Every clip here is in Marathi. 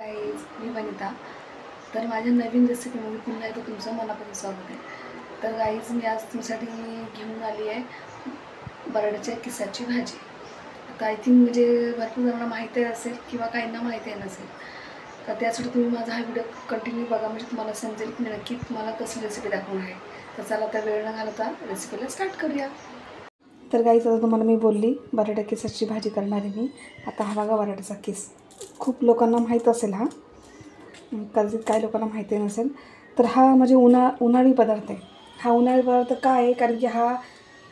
गाईज, मी वनिता. तर माझ्या नवीन रेसिपीमध्ये पुन्हा एकदा तुमचं मनापासून स्वागत आहे. तर गाईज, मी आज तुमच्यासाठी घेऊन आली आहे बटाट्याच्या किसाची भाजी. तर आय थिंक म्हणजे भरपूर जणांना माहिती असेल किंवा काहींना माहिती नसेल. तर त्यासाठी तुम्ही माझा हा व्हिडिओ कंटिन्यू बघा, म्हणजे तुम्हाला समजेल की नक्की तुम्हाला कसली रेसिपी दाखवणार आहे. तर चला, आता वेळ न घालवता रेसिपीला स्टार्ट करूया. तर गाईज, आता तुम्हाला मी बोलली बटाट्या किसाची भाजी करणार आहे मी. आता हा बघा बटाट्याचा किस. खूप लोकांना माहीत असेल हा, कदाचित काही लोकांना माहिती नसेल. तर हा म्हणजे उन्हाळी पदार्थ आहे. हा उन्हाळी पदार्थ का आहे, कारण की हा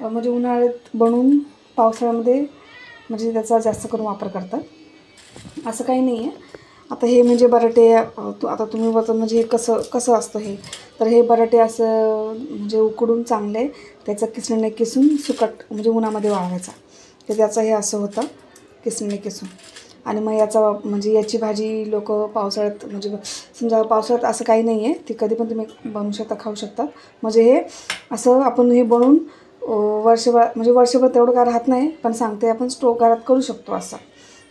म्हणजे उन्हाळ्यात बनवून पावसाळ्यामध्ये म्हणजे त्याचा जास्त करून वापर करतात, असं काही नाही आहे. आता हे म्हणजे बटाटे आता तुम्ही बघा म्हणजे हे कसं असतं हे. तर हे बटाटे असं म्हणजे उकडून चांगले त्याचा किसणीने किसून सुकट म्हणजे उन्हामध्ये वाळवायचा. तर त्याचं हे असं होतं किसणीने किसून. आणि मग याचा म्हणजे याची भाजी लोक पावसाळ्यात म्हणजे समजा पावसाळ्यात असं काही नाही आहे, ती कधी पण तुम्ही बनवू शकता, खाऊ शकता. म्हणजे हे असं आपण हे बनवून वर्षभर म्हणजे वर्षभर तेवढं काय राहत नाही, पण सांगते आपण स्टोर घरात करू शकतो, असं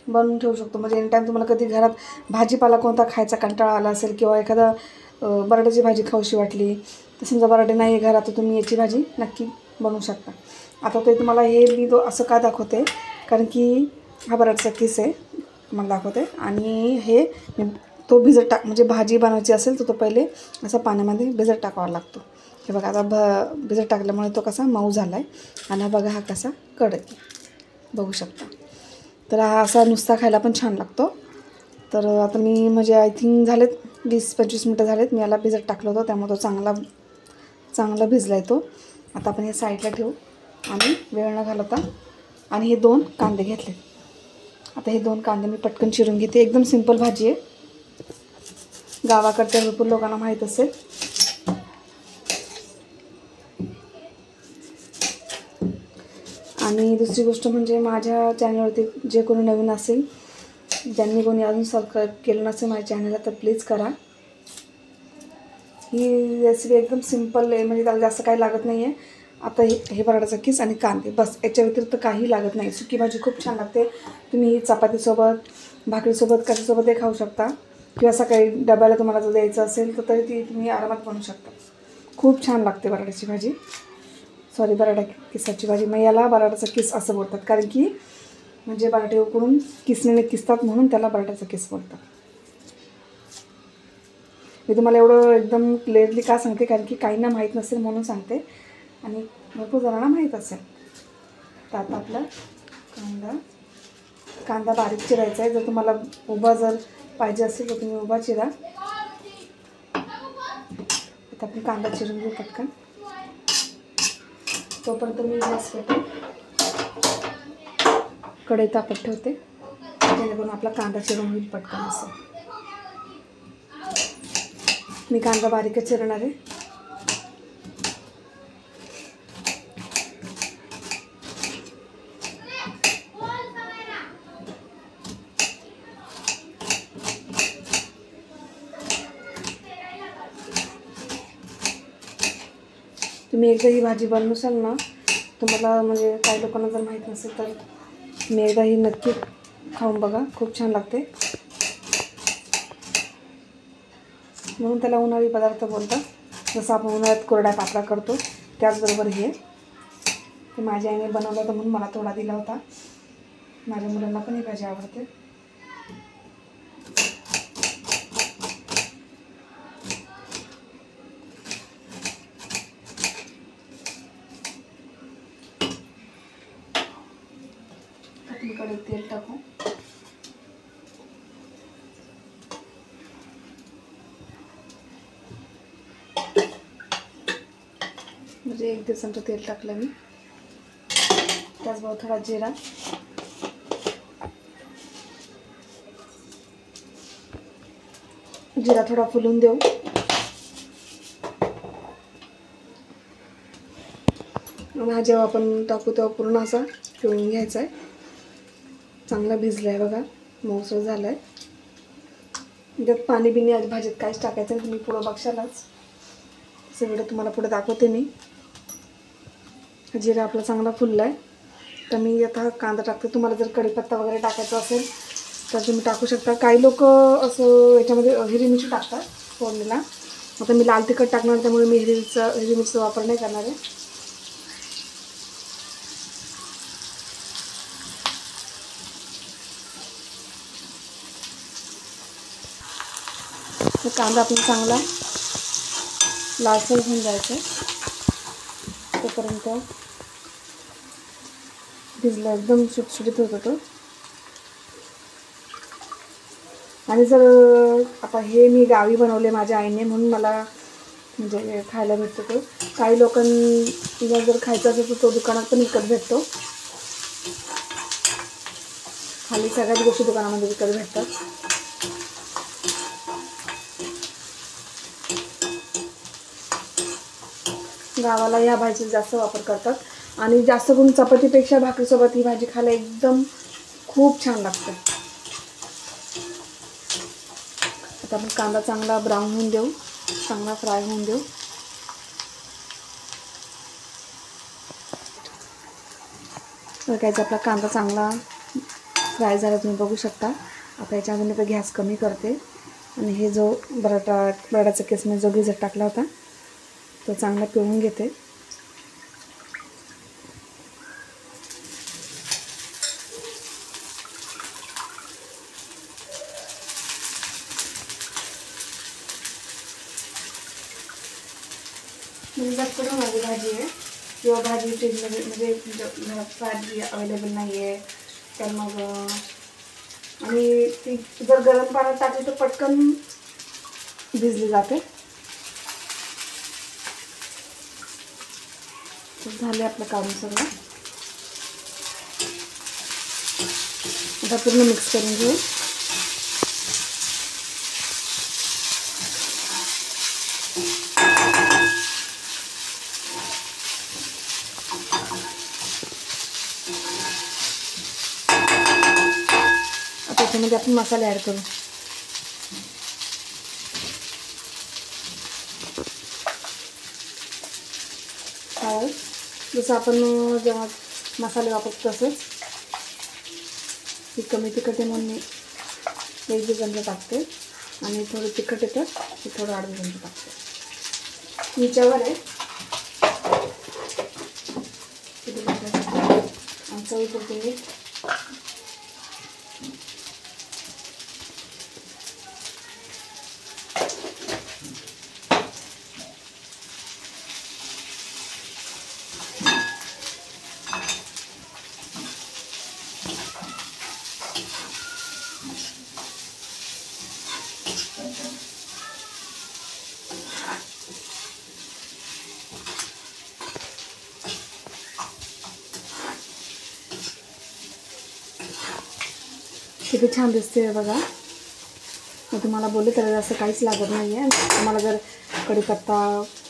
बनवून ठेवू शकतो. म्हणजे एनी टाईम तुम्हाला कधी घरात भाजीपाला कोणता खायचा कंटाळा आला असेल किंवा एखादा बटाट्याची भाजी खाऊशी वाटली, तर समजा बटाटे नाही आहे घरात, तर तुम्ही याची भाजी नक्की बनवू शकता. आता ते तुम्हाला हे मी असं का दाखवते, कारण की हा बटाट्याचा किस आहे मला दाखवते. आणि हे तो भिजत म्हणजे भाजी बनवायची असेल तर तो पहिले असा पाण्यामध्ये भिजत टाकावा लागतो. हे बघा, आता भिजत टाकल्यामुळे तो कसा मऊ झाला आहे. आणि हा बघा हा कसा कडक बघू शकता. तर हा असा नुसता खायला पण छान लागतो. तर आता मी म्हणजे आय थिंक झालेत 20-25 मिनटं झालेत मी याला भिजत टाकलं होतं, त्यामुळे तो चांगला भिजला आहे तो. आता आपण हे साईडला ठेवू आणि वेळ न घालवता. आणि हे 2 कांदे घेतले. आता हे 2 कांदे मी पटकन चिरून घेते. एकदम सिंपल भाजी आहे, गावाकडच्या भरपूर लोकांना माहीत असेल. आणि दुसरी गोष्ट म्हणजे माझ्या चॅनलवरती जे कोणी नवीन असेल, ज्यांनी कोणी अजून सबस्क्राईब केलं नसेल माझ्या चॅनलला, तर प्लीज करा. ही रेसिपी एकदम सिंपल आहे, म्हणजे त्याला जास्त काही लागत नाही आहे. आता हे बटाट्याचा किस आणि कांदे बस, याच्या व्यतिरिक्त काही लागत नाही. सुकी भाजी खूप छान लागते. तुम्ही चपातीसोबत, भाकरीसोबत, कशासोबतही खाऊ शकता, किंवा सकाळी डब्याला तुम्हाला जर द्यायचं असेल तर तरी ती तुम्ही आरामात बनवू शकता. खूप छान लागते बटाट्याची भाजी, बटाटा किसाची भाजी. मग याला बटाट्याचा किस असं बोलतात, कारण की म्हणजे बटाटे उकडून किसणीने किसतात म्हणून त्याला बटाट्याचा किस बोलतात. मी तुम्हाला एवढं एकदम क्लिअरली का सांगते, कारण की काहींना माहीत नसेल म्हणून सांगते, आणि भरपूर जणांना माहीत असेल. तर आता आपला कांदा बारीक चिरायचा आहे. जर तुम्हाला उभा जर पाहिजे असेल तर तुम्ही उभा चिरा. आता आपण कांदा चिरून घेऊ पटकन. तोपर्यंत मी गॅस पेटवून कढई तापत ठेवते, जेणेकरून आपला कांदा चिरून होईल पटकन. असं मी कांदा बारीकच चिरणार आहे. तुम्ही एकदा ही भाजी बनवसाल ना, तुम्हाला म्हणजे काही लोकांना जर माहीत नसेल तर मी एकदा ही नक्की खाऊन बघा, खूप छान लागते. म्हणून त्याला उन्हाळी पदार्थ बोलतात. जसं आपण उन्हाळ्यात कोरड्या पापड्या करतो, त्याचबरोबर हे माझ्या आईने बनवलं होतं म्हणून मला थोडा दिला होता. माझ्या मुलांना पण ही भाजी आवडते. आपण तेल टाकू. म्हणजे 1-1.5 चमचा तेल टाकलं मी. त्याचबरोबर थोडा जिरा, थोडा फुलून देऊ. हा जेव्हा आपण टाकू तेव्हा पूर्ण असा पिळून घ्यायचा आहे. चांगला भिजला आहे बघा, मऊसर झाला आहे. त्यात पाणी बिणी आज भाजीत काहीच टाकायचं नाही, तुम्ही पुढं बघशालच. तसं व्हिडिओ तुम्हाला पुढे दाखवते मी. जिरा आपला चांगला फुलला आहे, तर मी आता कांदा टाकते. तुम्हाला जर कढीपत्ता वगैरे टाकायचा असेल तर तुम्ही टाकू शकता. काही लोक असं याच्यामध्ये हिरवी मिरची टाकतात फोडणीला. आता मी लाल तिखट टाकणार त्यामुळे मी हिरवी मिरचीचा वापर नाही करणार आहे. तर कांदा आपला चांगला लालसर होऊन जायचं तोपर्यंत भिजला एकदम सुटसुटीत होत होतो. आणि जर आता हे मी गावी बनवले माझ्या आईने म्हणून मला म्हणजे खायला भेटतो. तो काही लोकांना जर खायचा असेल तर तो दुकानात पण विकत भेटतो. खाली सगळ्याच गोष्टी दुकानामध्ये विकत भेटतात. गावाला या भाजीचा जास्त वापर करतात आणि जास्त करून चपातीपेक्षा भाकरीसोबत ही भाजी खायला एकदम खूप छान लागते. आता आपण कांदा चांगला ब्राऊन होऊन देऊ, चांगला फ्राय होऊन देऊ. बघायचा आपला कांदा चांगला फ्राय झाला तुम्ही बघू शकता. आता याच्यामध्ये मी गॅस कमी करते आणि हे जो बटाट्याचा केस मी जो भिजत टाकला होता तो चांगला पिळून घेते. म्हणजे झटपट होणारी भाजी आहे किंवा भाजी फ्रीजमध्ये म्हणजे घरात भाजी अवेलेबल नाही आहे तर मग आणि ती जर गरम पाण्यात टाकली तर पटकन भिजली जाते. झाले आपलं काढून सगळं. आता पूर्ण मिक्स करून घेऊ. आता त्याच्यामध्ये आपण मसाले ॲड करू. हळद जसं आपण जेव्हा मसाले वापरतो तसंच. ही कमी तिखट आहे म्हणून मी 1 चमचा टाकते आणि थोडं तिखट येतं ते थोडं 1.5 चमचा टाकते. हिच्यावर आहे किती टाकायचं आणि चवीपुरते मीठ. किती छान दिसते बघा. मी तुम्हाला बोलले तर असं काहीच लागत नाही आहे. तुम्हाला जर कढीपत्ता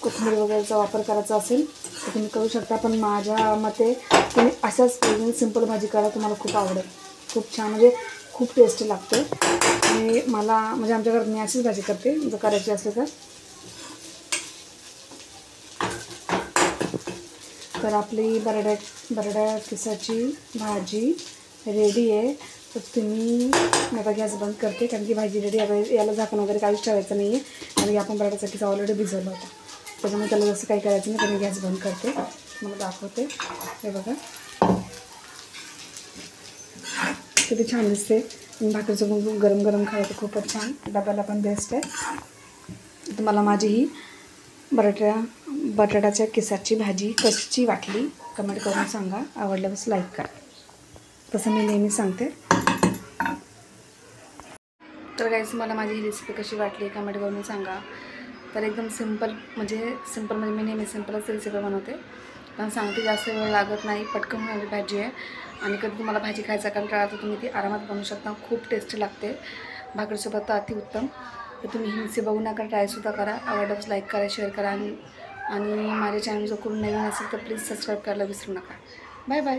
कोथिंबीर वगैरेचा वापर करायचा असेल तर तुम्ही करू शकता. पण माझ्या मते तुम्ही अशाच सिंपल भाजी करा, तुम्हाला खूप आवडेल. खूप छान म्हणजे खूप टेस्टी लागते. आणि मला म्हणजे आमच्या घरात मी अशीच भाजी करते जर करायची असेल तर. आपली बरड्या किसाची भाजी रेडी आहे. तर तुम्ही आता गॅस बंद करते कारण की भाजी रेडी आहे. याला झाकण वगैरे काहीच ठेवायचं नाही आहे आणि आपण बटाट्याचा किस्सा ऑलरेडी भिजवला होता त्याच्यामुळे त्याला जसं काही करायचं नाही. तर मी गॅस बंद करते, मला दाखवते. हे बघा किती छान दिसते. भाकरीचं गरम गरम खायला तर खूपच छान, डब्याला पण बेस्ट आहे. तुम्हाला माझी ही बटाट्याच्या किसाची भाजी कशी वाटली कमेंट करून सांगा. आवडल्यास लाईक करा, तसं मी नेहमी सांगते. तर गाईस मला माझी ही रेसिपी कशी वाटली कमेंट करून सांगा. तर एकदम सिंपल म्हणजे मी नेहमी सिंपलच रेसिपी बनवते पण सांगते. जास्त वेळ लागत नाही, पटकन होणारी भाजी आहे. आणि कधी तुम्हाला भाजी खायचा कंटाळा तर तुम्ही ती आरामात बनवू शकता. खूप टेस्टी लागते भाकरीसोबत तर अतिउत्तम. तर तुम्ही ही रेसिपी बघू नका, ट्रायसुद्धा करा. आवडल्यास लाईक करा, शेअर करा आणि माझ्या चॅनल जो कोण नवीन असेल तर प्लीज सबस्क्राईब करायला विसरू नका. Bye bye.